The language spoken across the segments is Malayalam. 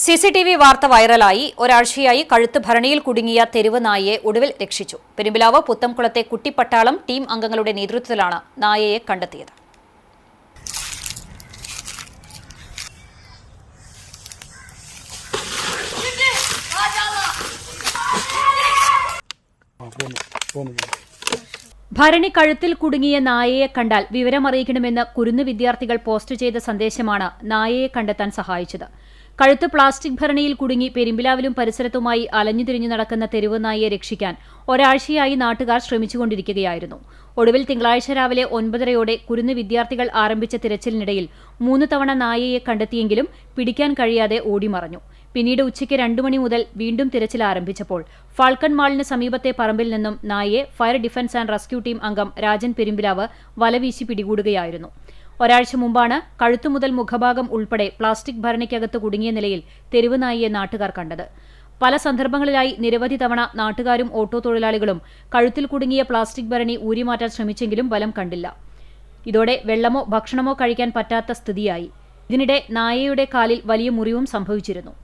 CCTV വാർത്ത വൈറലായി. ഒരാഴ്ചയായി കഴുത്ത് ഭരണിയിൽ കുടുങ്ങിയ തെരുവ് നായയെ ഒടുവിൽ രക്ഷിച്ചു. പെരുമ്പിലാവ് പുത്തംകുളത്തെ കുട്ടിപ്പട്ടാളം ടീം അംഗങ്ങളുടെ നേതൃത്വത്തിലാണ് നായയെ കണ്ടെത്തിയത്. ഭരണി കഴുത്തിൽ കുടുങ്ങിയ നായയെ കണ്ടാൽ വിവരമറിയിക്കണമെന്ന് കുരുന്നു വിദ്യാർത്ഥികൾ പോസ്റ്റ് ചെയ്ത സന്ദേശമാണ് നായയെ കണ്ടെത്താൻ സഹായിച്ചത്. കഴുത്ത് പ്ലാസ്റ്റിക് ഭരണിയിൽ കുടുങ്ങി പെരുമ്പിലാവിലും പരിസരത്തുമായി അലഞ്ഞുതിരിഞ്ഞു നടക്കുന്ന തെരുവ് നായയെ രക്ഷിക്കാൻ ഒരാഴ്ചയായി നാട്ടുകാർ ശ്രമിച്ചുകൊണ്ടിരിക്കുകയായിരുന്നു. ഒടുവിൽ തിങ്കളാഴ്ച രാവിലെ 9:30 കുരുന്നു വിദ്യാർത്ഥികൾ ആരംഭിച്ച തിരച്ചിലിനിടയിൽ 3 തവണ നായയെ കണ്ടെത്തിയെങ്കിലും പിടിക്കാൻ കഴിയാതെ ഓടിമറഞ്ഞു. പിന്നീട് ഉച്ചയ്ക്ക് 2 മണി മുതൽ വീണ്ടും തിരച്ചിൽ ആരംഭിച്ചപ്പോൾ ഫാൽക്കൺ മാളിന് സമീപത്തെ പറമ്പിൽ നിന്നും നായയെ fire defence and rescue team അംഗം രാജൻ പെരുമ്പിലാവ് വലവീശി പിടികൂടുകയായിരുന്നു. ഒരാഴ്ച മുമ്പാണ് കഴുത്തുമുതൽ മുഖഭാഗം ഉൾപ്പെടെ പ്ലാസ്റ്റിക് ഭരണിക്കകത്ത് കുടുങ്ങിയ നിലയിൽ തെരുവ് നായയെ നാട്ടുകാർ കണ്ടത്. പല സന്ദർഭങ്ങളിലായി നിരവധി തവണ നാട്ടുകാരും ഓട്ടോ തൊഴിലാളികളും കഴുത്തിൽ കുടുങ്ങിയ പ്ലാസ്റ്റിക് ഭരണി ഊരിമാറ്റാൻ ശ്രമിച്ചെങ്കിലും ഫലം കണ്ടില്ല. ഇതോടെ വെള്ളമോ ഭക്ഷണമോ കഴിക്കാൻ പറ്റാത്ത സ്ഥിതിയായി. ഇതിനിടെ നായയുടെ കാലിൽ വലിയ മുറിവും സംഭവിച്ചിരുന്നു.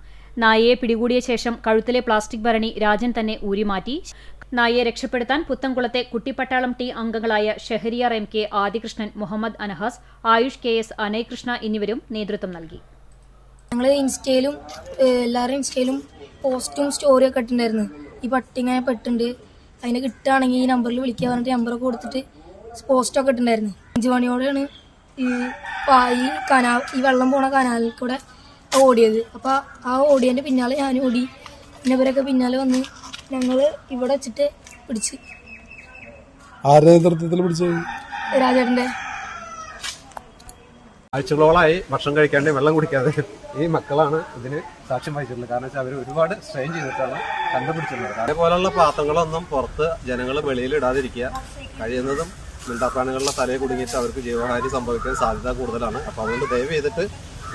നായയെ പിടികൂടിയ ശേഷം കഴുത്തിലെ പ്ലാസ്റ്റിക് ഭരണി രാജൻ തന്നെ ഊരിമാറ്റി. നായയെ രക്ഷപ്പെടുത്താൻ പുത്തംകുളത്തെ കുട്ടിപ്പട്ടാളം ടീം അംഗങ്ങളായ ഷെഹരിയാർ MK, ആദികൃഷ്ണൻ, മുഹമ്മദ് അനഹാസ്, ആയുഷ് KS, അനയകൃഷ്ണ എന്നിവരും നേതൃത്വം നൽകി. ഞങ്ങൾ ഇൻസ്റ്റയിലും എല്ലാവരും ഇൻസ്റ്റയിലും പോസ്റ്റും സ്റ്റോറിയൊക്കെ ഇട്ടിട്ടുണ്ടായിരുന്നു. ഈ പട്ടി ഇങ്ങനെ പെട്ടുണ്ട്, അതിനെ കിട്ടുകയാണെങ്കിൽ ഈ നമ്പറിൽ വിളിക്കുക പറഞ്ഞിട്ട് നമ്പറൊക്കെ കൊടുത്തിട്ട് പോസ്റ്റൊക്കെ ഇട്ടിട്ടുണ്ടായിരുന്നു. 5 മണിയോടെയാണ് ഈ വെള്ളം പോണ കനാലിൽ കൂടെ ഓടിയത്. അപ്പോൾ ആ ഓടിയതിൻ്റെ പിന്നാലെ ഞാൻ ഓടി. പിന്നെ ഇവരൊക്കെ പിന്നാലെ വന്ന് ഞങ്ങൾ ഇവിടെ വെച്ചിട്ട് പിടിച്ച്. ആരുടെ നേതൃത്വത്തിൽ പിടിച്ചു? രാജേട്ടൻ്റെ. ആഴ്ചകളോളായി ഭക്ഷണം കഴിക്കാണ്ട് വെള്ളം കുടിക്കാതെ ഈ മക്കളാണ് ഇതിന് സാക്ഷ്യം വഹിച്ചിട്ടുള്ളത്. കാരണം വെച്ചാൽ അവർ ഒരുപാട് സ്ട്രെയിൻ ചെയ്തിട്ടാണ് കണ്ടുപിടിച്ചിട്ടുള്ളത്. അതേപോലെയുള്ള പാത്രങ്ങളൊന്നും പുറത്ത് ജനങ്ങൾ വെളിയിൽ ഇടാതിരിക്കുക. കഴിയുന്നതും മിണ്ടാപ്രാണികളുടെ തലയെ കുടുങ്ങിയിട്ട് അവർക്ക് ജീവഹാനി സംഭവിക്കാൻ സാധ്യത കൂടുതലാണ്. അപ്പോൾ അതുകൊണ്ട് ദയവ് ചെയ്തിട്ട്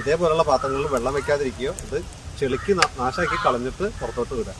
ഇതേപോലുള്ള പാത്രങ്ങളിൽ വെള്ളം വെക്കാതിരിക്കുകയോ ഇത് ചെളിക്ക് നാശമാക്കി കളഞ്ഞിട്ട് പുറത്തോട്ട് വിടുക.